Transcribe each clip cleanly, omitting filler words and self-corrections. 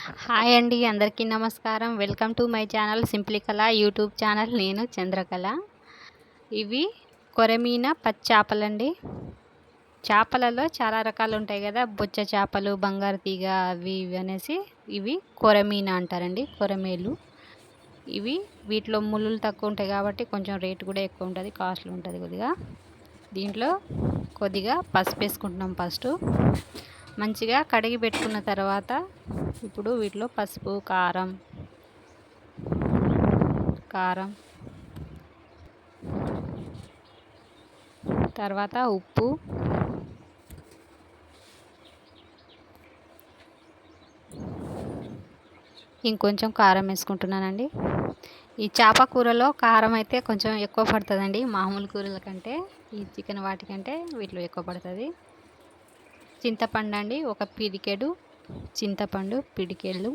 Hi అండి, అందరికీ నమస్కారం. Welcome to my channel simply కళ యూట్యూబ్ ఛానల్. నేను చంద్రకళ. ఇవి కొరమీన పచ్చాపలండి. చేపలలో చాలా రకాలు ఉంటాయి కదా, బొచ్చ చేపలు, బంగారు తీగ, అవి ఇవి అనేసి. ఇవి కొరమీన అంటారండి, కొరమేలు. వీటిలో ముళ్ళులు తక్కువ ఉంటాయి కాబట్టి కొంచెం రేటు కూడా ఎక్కువ ఉంటుంది, కాస్ట్లీ ఉంటుంది కొద్దిగా. దీంట్లో కొద్దిగా పసుపు వేసుకుంటున్నాం ఫస్ట్. మంచిగా కడిగి పెట్టుకున్న తర్వాత ఇప్పుడు వీటిలో పసుపు, కారం తర్వాత ఉప్పు, ఇంకొంచెం కారం వేసుకుంటున్నానండి. ఈ చేప కూరలో కారం అయితే కొంచెం ఎక్కువ పడుతుందండి, మామూలు కూరల కంటే. ఈ చికెన్ వాటికంటే వీటిలో ఎక్కువ పడుతుంది. చింతపండు అండి, ఒక పిడికెడు చింతపండు, పిడికెళ్ళు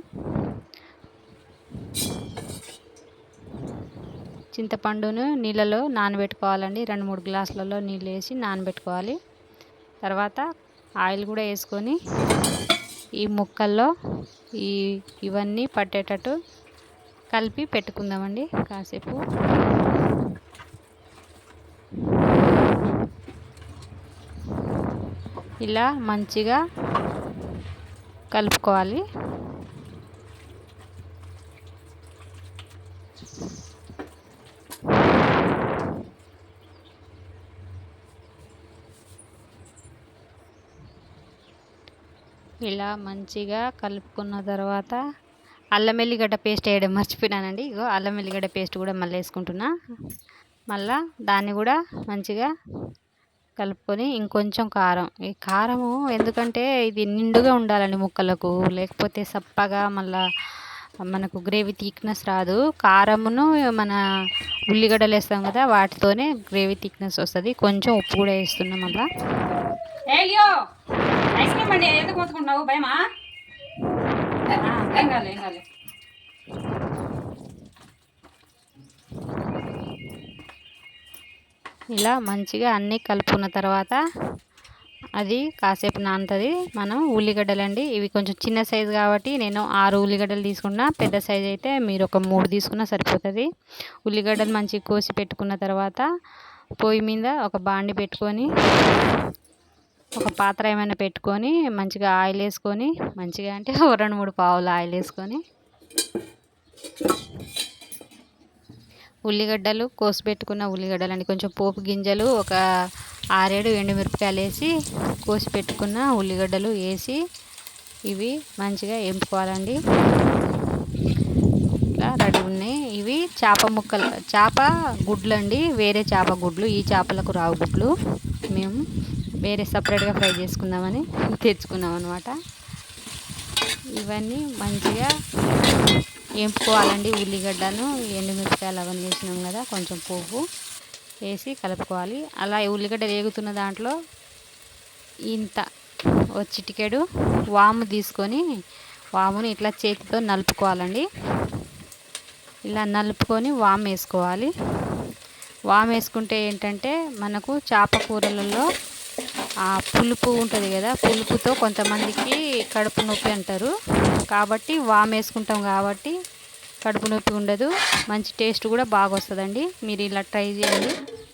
చింతపండును నీళ్ళలో నానబెట్టుకోవాలండి. 2-3 గ్లాసులలో నీళ్ళు వేసి నానబెట్టుకోవాలి. తర్వాత ఆయిల్ కూడా వేసుకొని ఈ ముక్కల్లో ఇవన్నీ పట్టేటట్టు కలిపి పెట్టుకుందామండి కాసేపు. ఇలా మంచిగా కలుపుకోవాలి. ఇలా మంచిగా కలుపుకున్న తర్వాత అల్లం వెల్లిగడ్డ పేస్ట్ వేయడం మర్చిపోయినానండి. ఇగో అల్లం వెల్లిగడ్డ పేస్ట్ కూడా మళ్ళీ వేసుకుంటున్నా. మళ్ళా దాన్ని కూడా మంచిగా కలుపుకొని ఇంకొంచెం కారం. ఈ కారము ఎందుకంటే ఇది నిండుగా ఉండాలండి ముక్కలకు, లేకపోతే సప్పగా మళ్ళా మనకు గ్రేవీ థిక్నెస్ రాదు. కారమును మన ఉల్లిగడ్డలు వేస్తాం కదా, వాటితోనే గ్రేవీ థిక్నెస్ వస్తుంది. కొంచెం ఉప్పు కూడా వేస్తున్నాం. మళ్ళా ఐస్ క్రీమ్ అండి, ఎందుకు మొత్తుకుంటున్నావు? భయమా? ఏం కాదు. ఇలా మంచిగా అన్నీ కలుపుకున్న తర్వాత అది కాసేపు నానుతుంది. మనం ఉల్లిగడ్డలండి, ఇవి కొంచెం చిన్న సైజు కాబట్టి నేను 6 ఉల్లిగడ్డలు తీసుకున్నా. పెద్ద సైజు అయితే మీరు ఒక 3 తీసుకున్నా సరిపోతుంది. ఉల్లిగడ్డలు మంచిగా కోసి పెట్టుకున్న తర్వాత పొయ్యి మీద ఒక బాండి పెట్టుకొని, ఒక పాత్ర ఏమైనా పెట్టుకొని మంచిగా ఆయిల్ వేసుకొని, మంచిగా అంటే 2-3 పావులు ఆయిల్ వేసుకొని ఉల్లిగడ్డలు కోసి పెట్టుకున్న ఉల్లిగడ్డలు అండి, కొంచెం పోపు గింజలు, ఒక 6-7 ఎండుమిరపకాయలు వేసి కోసి పెట్టుకున్న ఉల్లిగడ్డలు వేసి ఇవి మంచిగా వేపుకోవాలండి. ఇట్లా రెడీ ఉన్నాయి. ఇవి చేప గుడ్లు అండి, వేరే చేప గుడ్లు. ఈ చేపలకు రావు గుడ్లు, మేము వేరే సపరేట్గా ఫ్రై చేసుకుందామని తెచ్చుకున్నాం అనమాట. ఇవన్నీ మంచిగా వేపుకోవాలండి. ఉల్లిగడ్డను, ఎండుమిరపకాయలు అవన్నీ వేసినాం కదా, కొంచెం పోపు వేసి కలుపుకోవాలి. అలా ఉల్లిగడ్డ వేగుతున్న దాంట్లో ఇంత చిటికెడు వాము తీసుకొని, వాముని ఇట్లా చేతితో నలుపుకోవాలండి. ఇలా నలుపుకొని వాము వేసుకోవాలి. వాము వేసుకుంటే ఏంటంటే మనకు చేప కూరలలో ఆ పులుపు ఉంటుంది కదా, పులుపుతో కొంతమందికి కడుపు నొప్పి అంటారు. కాబట్టి వాము వేసుకుంటాం కాబట్టి కడుపు నొప్పి ఉండదు, మంచి టేస్ట్ కూడా బాగా వస్తుందండి. మీరు ఇలా ట్రై చేయండి.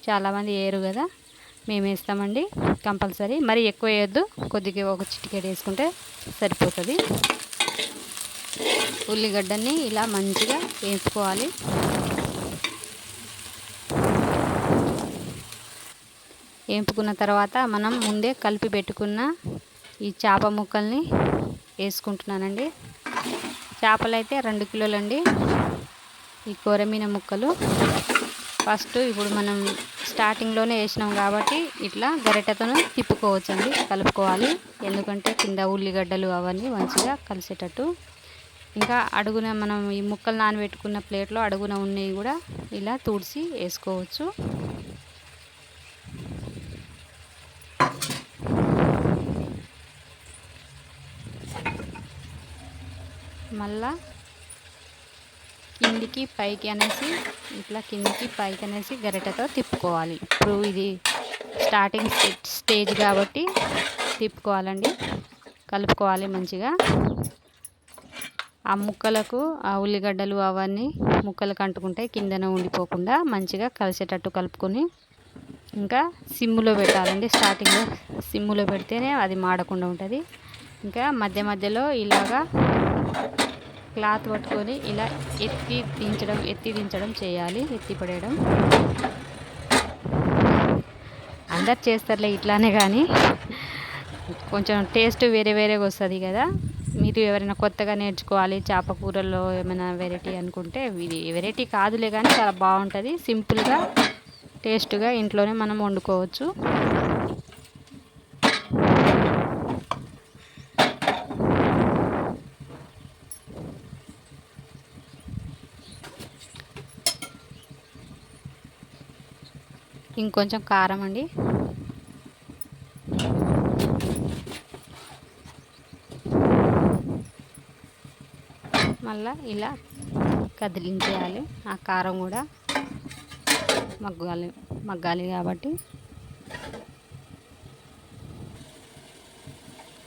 చాలామంది వేయరు కదా, మేము వేస్తామండి కంపల్సరీ. మరి ఎక్కువ వేయద్దు, కొద్దిగా ఒక చిటికెడు వేసుకుంటే సరిపోతుంది. ఉల్లిగడ్డని ఇలా మంచిగా వేసుకోవాలి. వేపుకున్న తర్వాత మనం ముందే కలిపి పెట్టుకున్న ఈ చేప ముక్కల్ని వేసుకుంటున్నానండి. చేపలు అయితే 2 కిలోలండి ఈ కొరమీన ముక్కలు. ఫస్ట్ ఇప్పుడు మనం స్టార్టింగ్లోనే వేసినాం కాబట్టి ఇట్లా గరిటెతో తిప్పుకోవచ్చండి, కలుపుకోవాలి. ఎందుకంటే కింద ఉల్లిగడ్డలు అవన్నీ మంచిగా కలిసేటట్టు. ఇంకా అడుగున మనం ఈ ముక్కలు నానబెట్టుకున్న ప్లేట్లో అడుగున ఉన్నవి కూడా ఇలా తుడిచి వేసుకోవచ్చు. మళ్ళా కిందికి పైకి అనేసి, ఇట్లా కిందికి పైకి అనేసి గరిటెతో తిప్పుకోవాలి. ఇప్పుడు ఇది స్టార్టింగ్ స్టేజ్ కాబట్టి తిప్పుకోవాలండి, కలుపుకోవాలి మంచిగా. ఆ ముక్కలకు ఆ ఉల్లిగడ్డలు అవన్నీ ముక్కలకు అంటుకుంటాయి, కిందన ఉండిపోకుండా మంచిగా కలిసేటట్టు కలుపుకొని ఇంకా సిమ్ములో పెట్టాలండి. స్టార్టింగ్లో సిమ్ములో పెడితేనే అది మాడకుండా ఉంటుంది. ఇంకా మధ్య మధ్యలో ఇలాగా క్లాత్ పట్టుకొని ఇలా ఎత్తి దించడం చేయాలి, ఎత్తి పడేయడం. అందరు చేస్తారులే ఇట్లానే, కానీ కొంచెం టేస్ట్ వేరే వేరేగా వస్తుంది కదా. మీరు ఎవరైనా కొత్తగా నేర్చుకోవాలి చేప కూరల్లో ఏమైనా వెరైటీ అనుకుంటే, ఇది వెరైటీ కాదులే కానీ చాలా బాగుంటుంది. సింపుల్గా టేస్ట్గా ఇంట్లోనే మనం వండుకోవచ్చు. ఇంకొంచెం కారం అండి. మళ్ళీ ఇలా కదిలించేయాలి. ఆ కారం కూడా మగ్గాలి కాబట్టి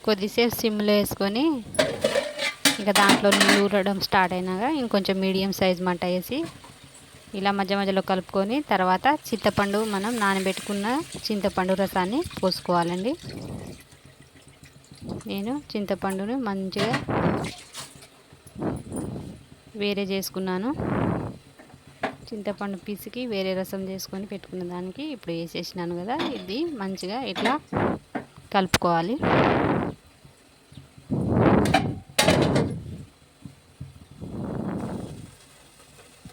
కొద్దిసేపు సిమ్లో వేసుకొని ఇంకా దాంట్లో నీళ్ళు ఊరడం స్టార్ట్ అయినాక ఇంకొంచెం మీడియం సైజ్ మంట వేసి ఇలా మధ్య మధ్యలో కలుపుకొని తర్వాత చింతపండు, మనం నానబెట్టుకున్న చింతపండు రసాన్ని పోసుకోవాలండి. నేను చింతపండుని మంచిగా వేరే చేసుకున్నాను. చింతపండు పిసికి వేరే రసం చేసుకొని పెట్టుకున్న దానికి ఇప్పుడు వేసేసినాను కదా. ఇది మంచిగా ఇట్లా కలుపుకోవాలి.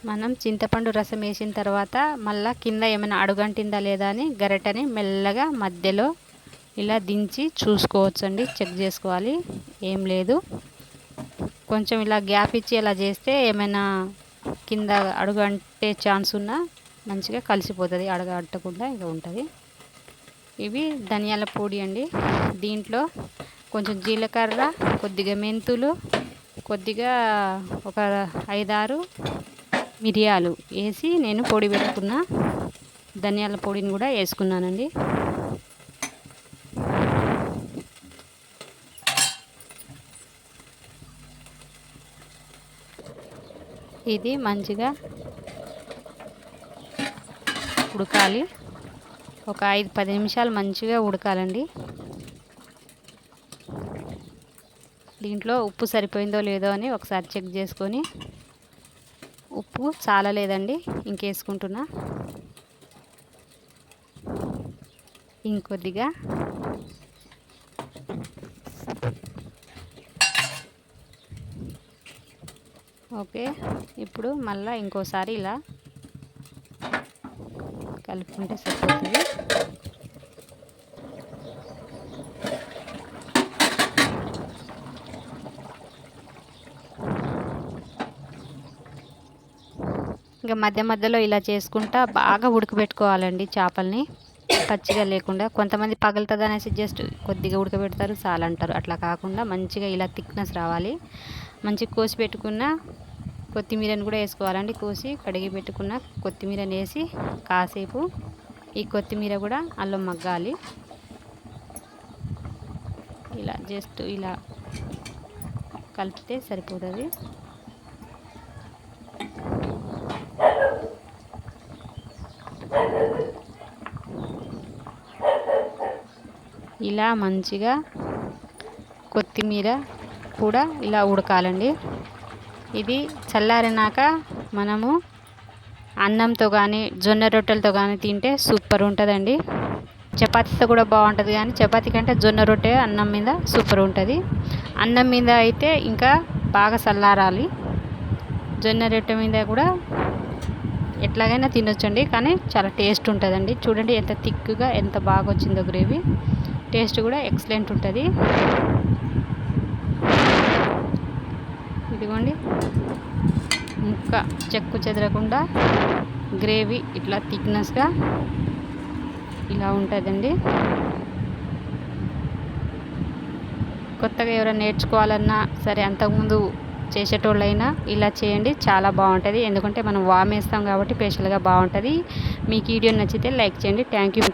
మనం చింతపండు రసం వేసిన తర్వాత మళ్ళీ కింద ఏమైనా అడుగంటిందా లేదా అని గరిటెని మెల్లగా మధ్యలో ఇలా దించి చూసుకోవచ్చండి, చెక్ చేసుకోవాలి. ఏం లేదు, కొంచెం ఇలా గ్యాప్ ఇచ్చి ఇలా చేస్తే ఏమైనా కింద అడుగంటే ఛాన్స్ ఉన్నా మంచిగా కలిసిపోతుంది, అడగట్టకుండా ఇంకా ఉంటుంది. ఇవి ధనియాల పొడి అండి. దీంట్లో కొంచెం జీలకర్ర, కొద్దిగా మెంతులు, కొద్దిగా ఒక 5-6 మిరియాలు వేసి నేను పొడి పెట్టుకున్న ధనియాల పొడిని కూడా వేసుకున్నానండి. ఇది మంచిగా ఉడకాలి. ఒక 5-10 నిమిషాలు మంచిగా ఉడకాలండి. దీంట్లో ఉప్పు సరిపోయిందో లేదో అని ఒకసారి చెక్ చేసుకొని, ఉప్పు చాలా లేదండి, ఇంకేసుకుంటున్నా. ఇంకొద్దిగా ఓకే. ఇప్పుడు మళ్ళీ ఇంకోసారి ఇలా కలుపుకుంటే సరిపోతుంది. ఇంకా మధ్య మధ్యలో ఇలా చేసుకుంటా బాగా ఉడకబెట్టుకోవాలండి చేపల్ని, పచ్చిగా లేకుండా. కొంతమంది పగులుతుంది అనేసి జస్ట్ కొద్దిగా ఉడకబెడతారు చాలా అంటారు. అట్లా కాకుండా మంచిగా ఇలా థిక్నెస్ రావాలి. మంచిగా కోసి పెట్టుకున్న కొత్తిమీరని కూడా వేసుకోవాలండి. కోసి కడిగి పెట్టుకున్న కొత్తిమీరని వేసి కాసేపు ఈ కొత్తిమీర కూడా అల్లం మగ్గాలి. ఇలా జస్ట్ ఇలా కలిపితే సరిపోతుంది. ఇలా మంచిగా కొత్తిమీర కూడా ఇలా ఉడకాలండి. ఇది చల్లారినాక మనము అన్నంతో కానీ జొన్న రొట్టెలతో కానీ తింటే సూపర్ ఉంటుందండి. చపాతీతో కూడా బాగుంటుంది, కానీ చపాతీ కంటే జొన్న రొట్టె అన్నం మీద సూపర్ ఉంటుంది. అన్నం మీద అయితే ఇంకా బాగా చల్లారాలి. జొన్న రొట్టె మీద కూడా ఎట్లాగైనా తినొచ్చండి, కానీ చాలా టేస్ట్ ఉంటుందండి. చూడండి ఎంత థిక్గా ఎంత బాగా వచ్చిందో గ్రేవీ. టేస్ట్ కూడా ఎక్సలెంట్ ఉంటుంది. ఇదిగోండి, ముక్క చెక్కు చెదరకుండా గ్రేవీ ఇట్లా థిక్నెస్గా ఇలా ఉంటుందండి. కొత్తగా ఎవరైనా నేర్చుకోవాలన్నా సరే, అంతకుముందు చేసేటోళ్ళైనా ఇలా చేయండి, చాలా బాగుంటుంది. ఎందుకంటే మనం వామ్ వేస్తాం కాబట్టి స్పెషల్గా బాగుంటుంది. మీకు వీడియో నచ్చితే లైక్ చేయండి. Thank you.